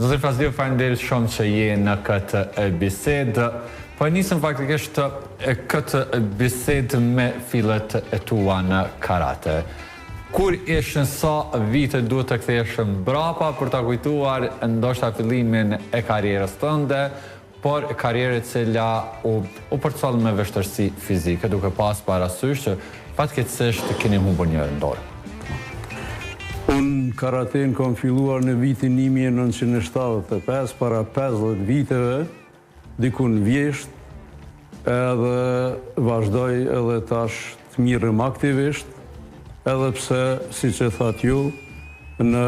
Zotër Fazlio, faleminderit shumë që je në këtë bisedë. Po nisëm faktikisht këtë bisedë me fillet e tua në karate. Kur ishin sa vite duhet të ktheheshëm brapa për ta kujtuar ndoshta fillimin e karrierës tënde, por karrierë cila u përcall me vështirësi fizike, duke pas parasysh që fatkeqësisht keni humbur njërin dorë. Unë karaten kam filluar në vitin 1975, para 50 viteve, dikun vjesht, edhe vazhdoj edhe tash të mirëm aktivisht, edhe pse, si që thatë ju, në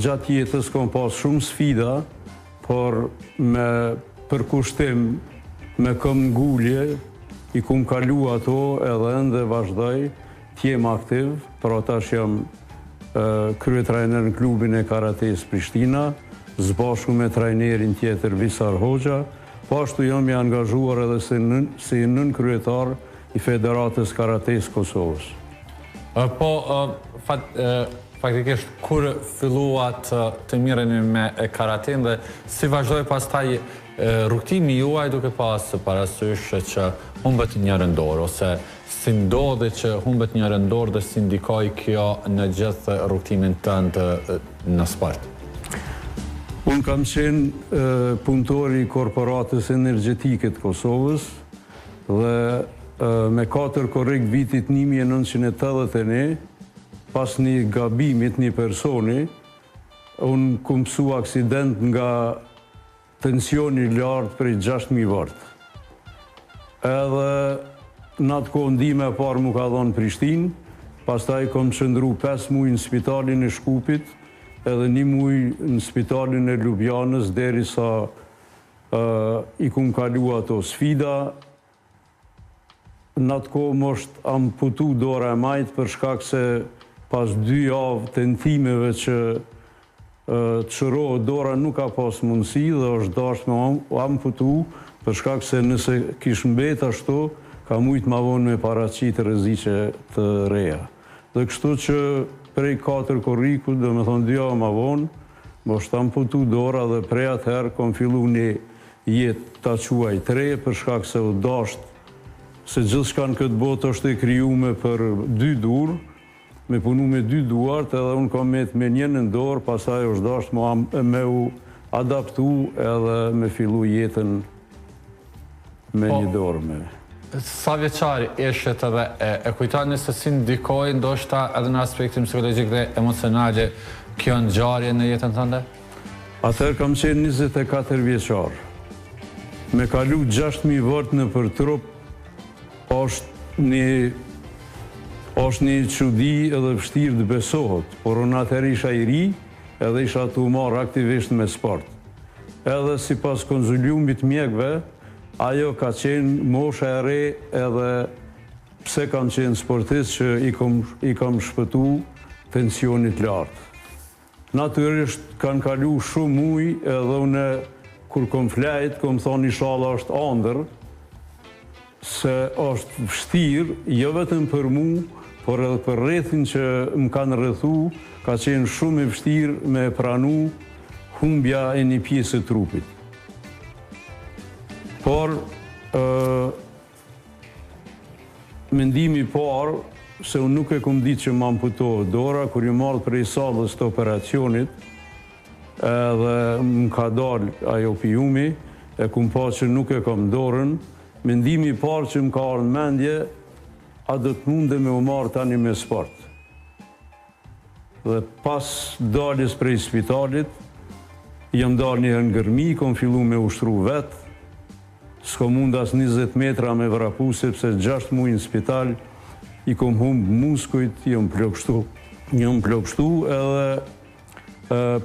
gjatë jetës kam pas shumë sfida, por me përkushtim, me këm ngullje, i kum kalu ato edhe ende vazhdoj t'jem aktiv, pra tash jam kryetrajner në klubin e karates Prishtina, zbashku me trajnerin tjetër Visar Hoxha, po ashtu jam i angazhuar edhe si nën kryetar i Federatës Karates Kosovës. Faktikisht, kur filluat të mireni me karaten dhe si vazhdoj pastaj rrugtimi juaj duke pas parasysh që humbet njërin dorë, ose si ndodhi që humbet njërin dorë dhe si ndikoi kjo në gjithë rrugtimin tënd në sport? Unë kam qenë punëtori i Korporatës Energjetike të Kosovës dhe me 4 korrekt vitit 1981, pas një gabimit një personi, unë kum pësu aksident nga tensioni lartë prej 6.000 vart. Edhe në atë kohë ndihmë e parë mu ka dhonë Prishtinë, pastaj kom qëndru 5 muaj në spitalin e Shkupit, edhe 1 muaj në spitalin e Ljubljanës, derisa i kum kalu ato sfida. Në atë kohë mosht amputu dora e majtë për shkak se pas 2 javë tentimeve që të shërohet dora nuk ka pas mundësi dhe është dashur me amputu për shkak se nëse kish mbet ashtu, ka mujt ma vonë me paraqit rreziqe të reja. Dhe kështu që prej 4 korriku, dhe me thonë 2 javë ma vonë, mosht amputu dora dhe prej atëherë kom fillu një jetë ta quaj të re për shkak se u dasht se gjithçka në këtë botë është e krijuar për 2 dur, me punu me 2 duart, edhe unë kam me njënën dorë, pasaj është dashtë me u adaptu edhe me fillu jetën me një dorë me. Sa vjeçari ishit edhe e kujtoni se si ndikoi ndoshta edhe në aspektin psikologjik dhe emocionale kjo ngjarje në jetën tënde? Atëherë kam qenë 24 vjeçar. Me kalu 6.000 vart në për trup, është një çudi edhe vështirë të besohet, por unë atëherë isha i ri edhe isha të marr aktivisht me sport. Edhe sipas konsuliumit mjekëve, ajo ka qenë mosha e re edhe pse kam qenë sportist që i kam shpëtu tensionit lartë. Natyrisht kanë kalu shumë muaj edhe une kur kom flajt, kom thonë inshallah është ëndër, se është vështirë, jo vetëm për mu, por edhe për rrethin që më kanë rrethu, ka qenë shumë e vështirë me pranu humbja e një pjesë të trupit. Por, mendimi parë, se unë nuk e kom ditë që më amputohet dora, kur ju marrë prej salës të operacionit, edhe më ka dalë ajo pijumi, e kum pa që nuk e kom dorën, mendimi parë që më ka ardhur në mendje, a do të munde me u marrë tani me sport. Dhe pas daljes prej spitalit, jam dalë një ngërmi, kom fillu me ushtru vetë, s'ko mund as 20 metra me vrapu, sepse 6 muaj në spital, i kom humbë muskujt, jam plokshtu, edhe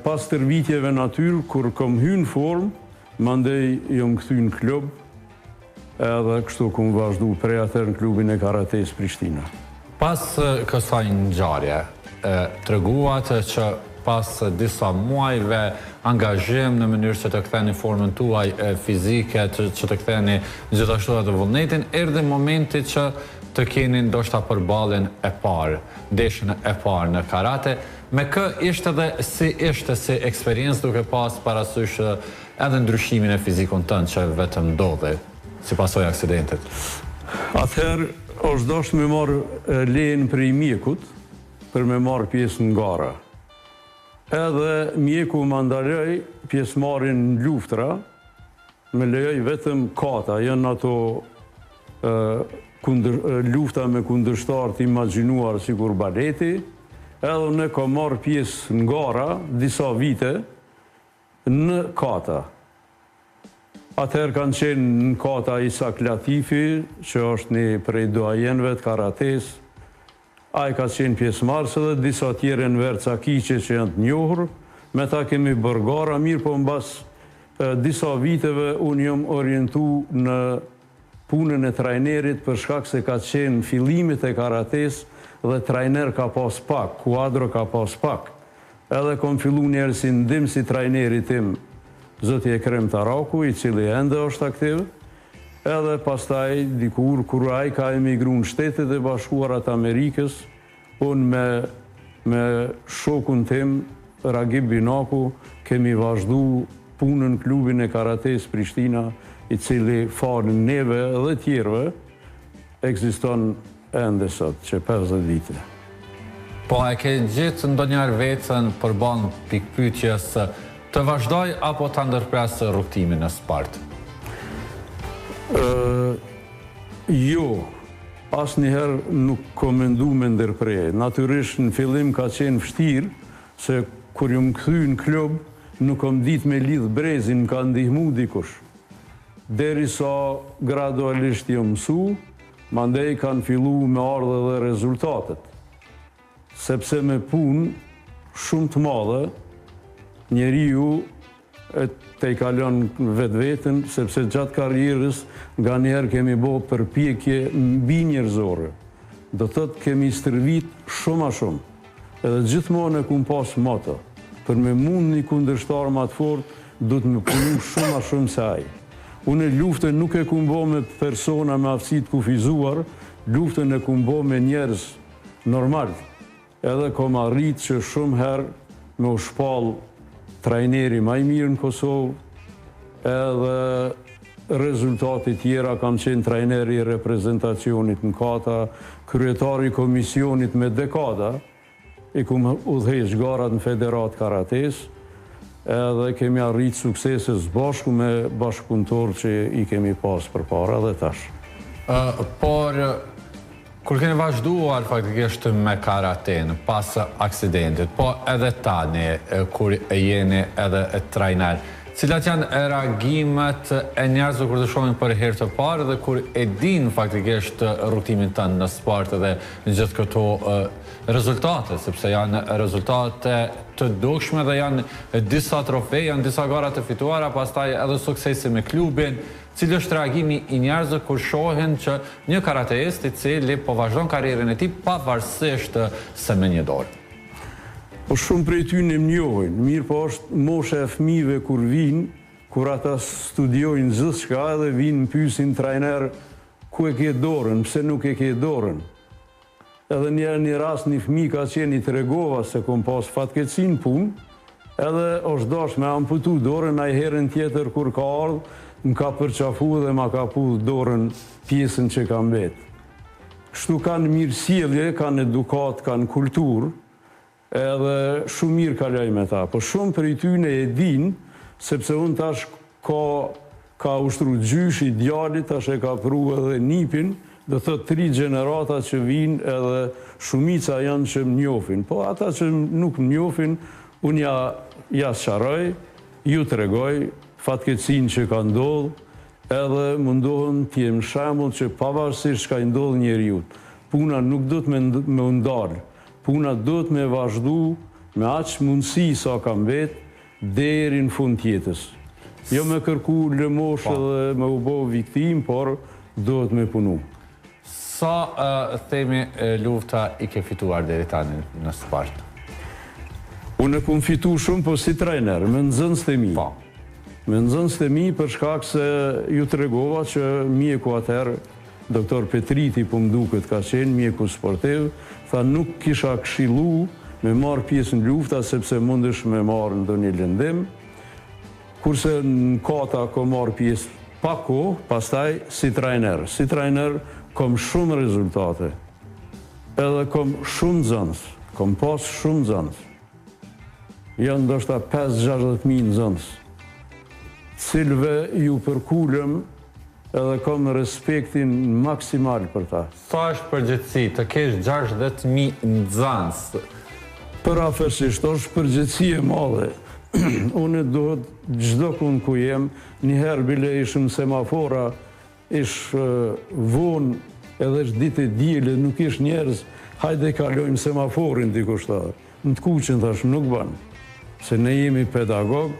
pas tërvitjeve natyrë, kur kom hynë formë, mandej jam kthy në klub, edhe kështu kom vazhdu prej atër në klubin e karates Prishtina. Pas kësaj ngjarje, treguat që pas disa muajve angazhim në mënyrë që të ktheni formën tuaj fizike, që të ktheni gjithashtu edhe vullnetin, erdhi momenti që të keni ndoshta përballjen e parë, ndeshjen e parë në karate. Me kë ishte dhe si eksperiencë duke pas parasysh edhe ndryshimin e fizikun tënë që vetëm ndodhe si pasojë aksidentit? Atëherë, është dashur me marrë lejen prej mjekut për me marrë pjesë në gara. Edhe mjeku më ndaloj pjesëmarrjen në luftra, me lejoj vetëm kata, janë ato lufta me kundërshtar të imagjinuar sikur baleti, edhe ne ka marrë pjesë në gara disa vite në kata. Atëherë kanë qenë në kata Isak Latifi, që është një prej doajenëve të karates, ai ka qenë pjesëmarrës edhe disa tjerë në Verca Kiqe që janë të njohur, me ta kemi bërë gara, mirë po mbas disa viteve unë jam orientu në punën e trajnerit për shkak se ka qenë fillimit e karates dhe trajner ka pas pak, kuadro ka pas pak. Edhe kom fillu njerë si ndim si trajnerit tim, zoti Ekrem Taraku, i cili ende është aktiv, edhe pastaj dikur kur ai ka emigru në Shtetet e Bashkuara të Amerikës, unë me shokun tim, Ragib Binaku, kemi vazhdu punën klubin e karates Prishtina, i cili falën neve dhe tjerve, ekziston ende sot, që 50 vite. Po e ke gjithë ndonjëherë vetën përballë pikpyetjes të vazhdoj apo ta ndërpresë rrugtimin në Spartë? Jo, asnjëherë nuk kam menduar me ndërprerje. Natyrisht në fillim ka qenë vështirë, se kur jam kthy në klub, nuk kam ditë me lidh brezin, ka ndihmu dikush. Derisa gradualisht jam mësu, mandej kanë fillu me ardhe dhe rezultatet. Sepse me punë shumë të madhe, njeriu te i kalon vetë-vetën, sepse gjatë karrierës nga njerë kemi bo përpjekje mbi njerëzore. Do thot kemi stërvit shumë a shumë. Edhe gjithmonë e kum pas moto. Për me mund një kundërshtar ma të fort, du të me punu shumë a shumë se ai. Unë luftën nuk e kum bo me persona me aftësi të kufizuar, luftën e kum bo me njerëz normal. Edhe kom arrit që shumë herë me u shpall trajneri ma i mirë në Kosovë, edhe rezultatit tjera kam qenë trajneri i reprezentacionit në kata, kryetari i komisionit me dekada, i kum udhëheq garat në Federat Karates, edhe kemi arrit suksese bashku me bashkëpunëtor që i kemi pas përpara dhe tash. Por kur keni vazhduar faktikisht me karaten pas aksidentit, po edhe tani kur jeni edhe trajner, cilat janë reagimet e njerëzve kur të shohin për herë të parë dhe kur e din faktikisht rrugtimin tënd në Spartë dhe në gjithë këto rezultate, sepse janë rezultate të dukshme dhe janë disa trofej, janë disa gara të fituara, pastaj edhe suksesi me klubin. Cili është reagimi i njerëzve kur shohin që një karateist i cili po vazhdon karrierën e tij pavarësisht se me një dorë? Po shumë prej ty në njohin, mirë po është mosha e fëmijëve kur vinë, kur ata studiojnë gjithçka edhe vinë pyesin trajner ku e ke dorën, pse nuk e ke dorën. Edhe një rast një fëmijë ka qenë i tregova se kom pas fatkeqësinë punë, edhe është dash me amputu dorën, ai herën tjetër kur ka ardhur më ka përqafu dhe ma ka pu dorën pjesën që ka mbet. Kështu kanë mirësjellje, kanë edukat, kanë kulturë, edhe shumë mirë kaloj me ta. Po shumë për i tyne e din, sepse unë tash ka ushtru gjysh i djalit, tash e ka pru edhe nipin, dhe thët 3 gjenerata që vinë edhe shumica janë që më njofin. Po ata që nuk më njofin, unë ja sqaroj, ju të regoj, fatkeqësinë që ka ndodhë, edhe mundohen t'jem shembull që pavarësisht që ka ndodhë njeriut. Puna nuk do të me ndalë, puna do të me vazhdu me aq mundësi sa ka mbet deri në fund jetës. Jo me kërku lëmoshë dhe me u bo viktim, por do të me punu. Sa themi lufta i ke fituar deri tani në Spartë? Unë e kum fitu shumë, po si trajner, me nxënësit e mi. Me nxënësit e mi për shkak se ju të regova që mjeku atëherë, doktor Petriti po më duket ka qenë mjeku sportiv, tha nuk kisha këshillu me marrë pjesë në lufta, sepse mundesh me marrë në ndonjë lëndim, kurse në kata ko marrë pjesë pa kohë, pastaj si trajner. Si trajner kom shumë rezultate, edhe kom shumë nxënës, kom pas shumë nxënës. Janë ndoshta 5-60.000 nxënës, cilëve ju përkulëm edhe kom respektin maksimal për ta. Sa është përgjithësi të kesh 60.000 nxënës? Përafërsisht, është përgjithësi e madhe. Unë duhet çdo kund ku jem, njëherë bile ishëm semafora, ish vonë, edhe është ditë e diele, nuk ish njerëz, hajde kalojmë semaforin dikush ta. Në të kuqen thash nuk banë, se ne jemi pedagog,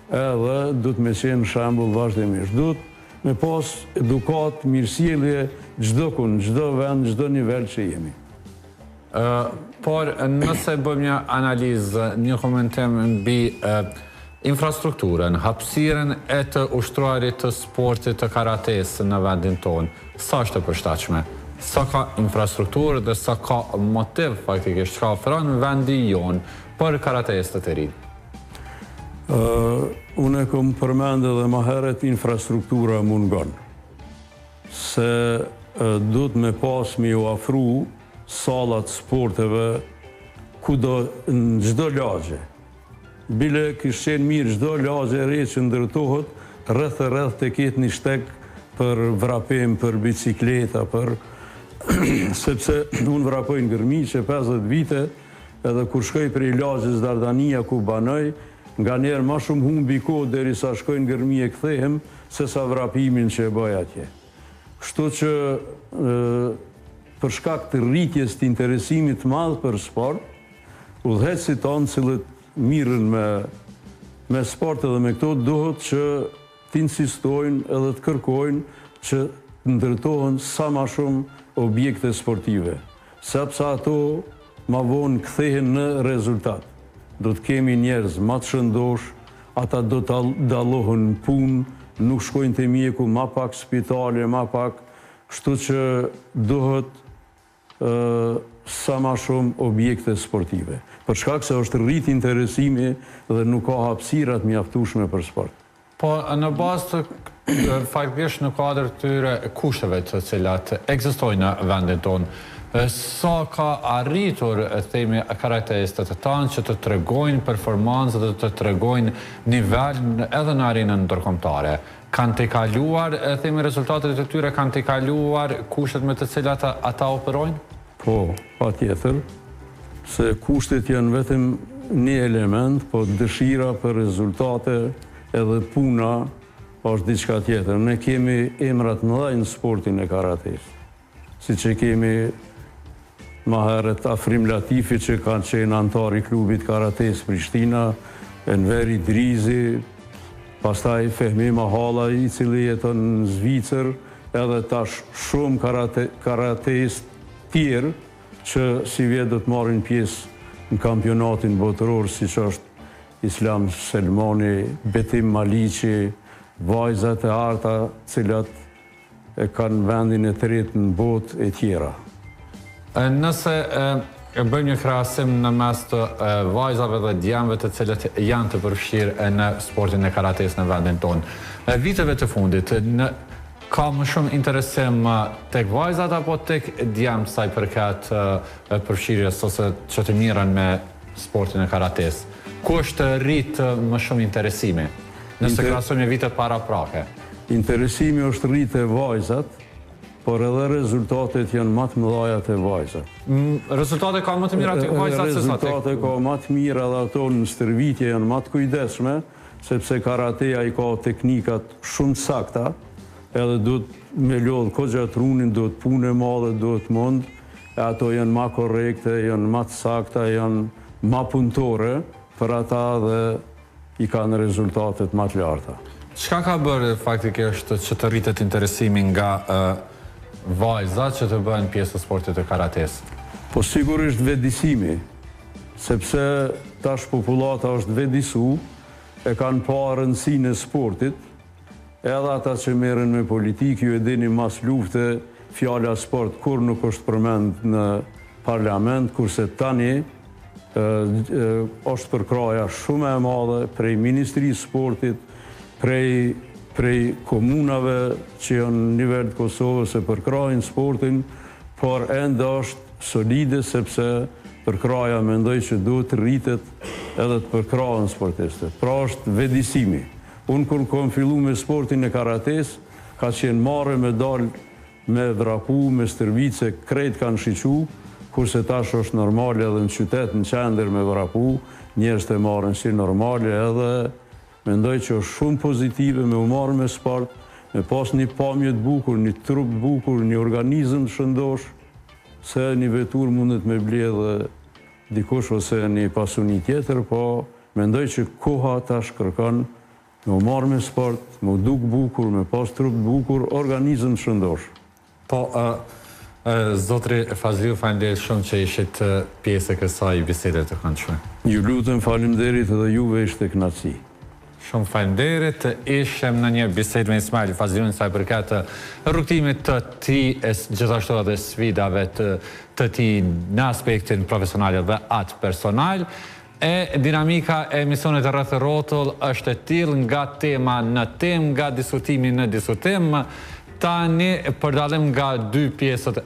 edhe duhet me qenë shembull vazhdimisht. Duhet me pas edukat, mirësjellje çdo kund, çdo vend, çdo nivel që jemi. Por nëse bëjmë një analizë, një komentim mbi infrastrukturën, hapësirën e të ushtruarit të sportit të karates në vendin tonë, sa është e përshtatshme? Sa ka infrastrukturë dhe sa ka motiv faktikisht ka ofron vendi jonë për karatestët e rinj? Unë e kom përmendë edhe më herët infrastruktura mungon. Se duhet me pas me ju afru salat sporteve kudo në çdo lagje. Bile kishte qenë mirë çdo lagje e re që ndërtohet rreth të ketë një shtek për vrapim, për bicikleta, për sepse unë vrapoj në Gërmiqe 50 vite, edhe kur shkoj për i lagjes Dardania ku banoj, nga njerë ma shumë humbi kohë derisa shkoj në Gërmije kthehem, se sa vrapimin që e bëj atje. Kështu që për shkak të rritjes të interesimit madh për sport, udhëheqësit tanë cilët mirën me sport edhe me këto, duhet që t'insistojnë edhe të kërkojnë që ndërtohen sa ma shumë objekte sportive, sepse ato ma vonë kthehen në rezultat. Do të kemi njerëz ma të shëndosh, ata do të dallohen në punë, nuk shkojnë të mjeku, ma pak spitale, ma pak, kështu që duhet sa ma shumë objekte sportive. Për shkak se është rrit interesimi dhe nuk ka hapësirat mjaftueshme për sport. Po në bazë të faktikisht në kuadër të tyre kushteve të cilat ekzistojnë në vendin tonë, sa ka arritur themi karatestët e tanë që të tregojnë performancë dhe të tregojnë nivel edhe në arenën ndërkombëtare? Kanë të kaluar, themi rezultatet e tyre kanë të kaluar kushtet me të cilat ata operojnë? Po, patjetër, se kushtet janë vetëm një element, po dëshira për rezultate edhe puna është diçka tjetër. Ne kemi emrat mëdha në sportin e karates, si që kemi ma herët Afrim Latifi që kanë qenë antar i klubit karates Prishtina, Enver Idrizi, pastaj Fehmi Mahala i cili jeton në Zvicër, edhe tash shumë karates tjerë që si vjetë do të marrin pjesë në kampionatin botëror, si që është Islam Selmoni, Betim Maliqi, vajzat e arta cilat e kanë vendin e tretë në botë e tjera. Nëse bëjmë një krahasim në mes të vajzave dhe djemve të cilët janë të përfshirë në sportin e karates në vendin tonë, viteve të fundit, ka më shumë interesim tek vajzat apo tek djemt sa i përket përfshirjes ose që të mirën me sportin e karates? Ku është rritë më shumë interesimi? Nëse krahasojmë vitet paraprake. Interesimi është rritë e vajzat, por edhe rezultatet janë më të mëdha te vajzat. Rezultatet ka më të mira tek vajzat se sa tek. Rezultatet ka më të mira dhe ato në stërvitje janë më të kujdesshme, sepse karateja i ka teknikat shumë të sakta, edhe duhet me lodh kogja trunin, duhet punë e madhe, duhet mund, e ato janë më korrekte, janë më të sakta, janë më punëtore për ata dhe i kanë rezultatet më të larta. Çka ka bërë faktikisht që të rritet interesimi nga vajzat që të bëhen pjesë të sportit të karates? Po sigurisht vetëdijsimi, sepse tash popullata është vetëdijsu, e kanë pa rëndësinë e sportit, edhe ata që merren me politikë, ju e dini mas lufte, fjala sport kur nuk është përmend në parlament, kurse tani është përkraja shumë e madhe prej Ministrisë Sportit, prej komunave që janë në nivel të Kosovës e përkrajnë sportin, por ende është solide sepse përkraja mendoj që duhet të rritet edhe të përkrahen sportistët. Pra është vedisimi. Unë kur kom fillu me sportin e karates, ka qenë marrë medalë me vrapu, me stërvice, krejt kanë shiqu, kurse tash është normale edhe në qytet, në qender me vrapu, njerëz të marrën si normale edhe mendoj që është shumë pozitive me u marrë me sport, me pas një pamje të bukur, një trup të bukur, një organizëm të shëndosh, se një vetur mundet me bledhe dikush ose një pasuni tjetër, po mendoj që koha tash kërkon me u marrë me sport, me u duk bukur, me pas trup të bukur, organizëm të shëndosh. Po, Zotri Fazliu, faleminderit shumë që ishit pjesë e kësaj bisede të këndshme. Ju lutem, faleminderit edhe juve, ishte kënaqësi. Shumë faleminderit. Ishem në një bisedë me Ismail Fazliun sa i përket rrugtimit të tij, gjithashtu edhe sfidave të tij në aspektin profesional dhe atë personal. E dinamika e emisionit e Rreth Rrotull është e tillë nga tema në temë, nga diskutimi në diskutim. Tani përdallim nga dy pjesët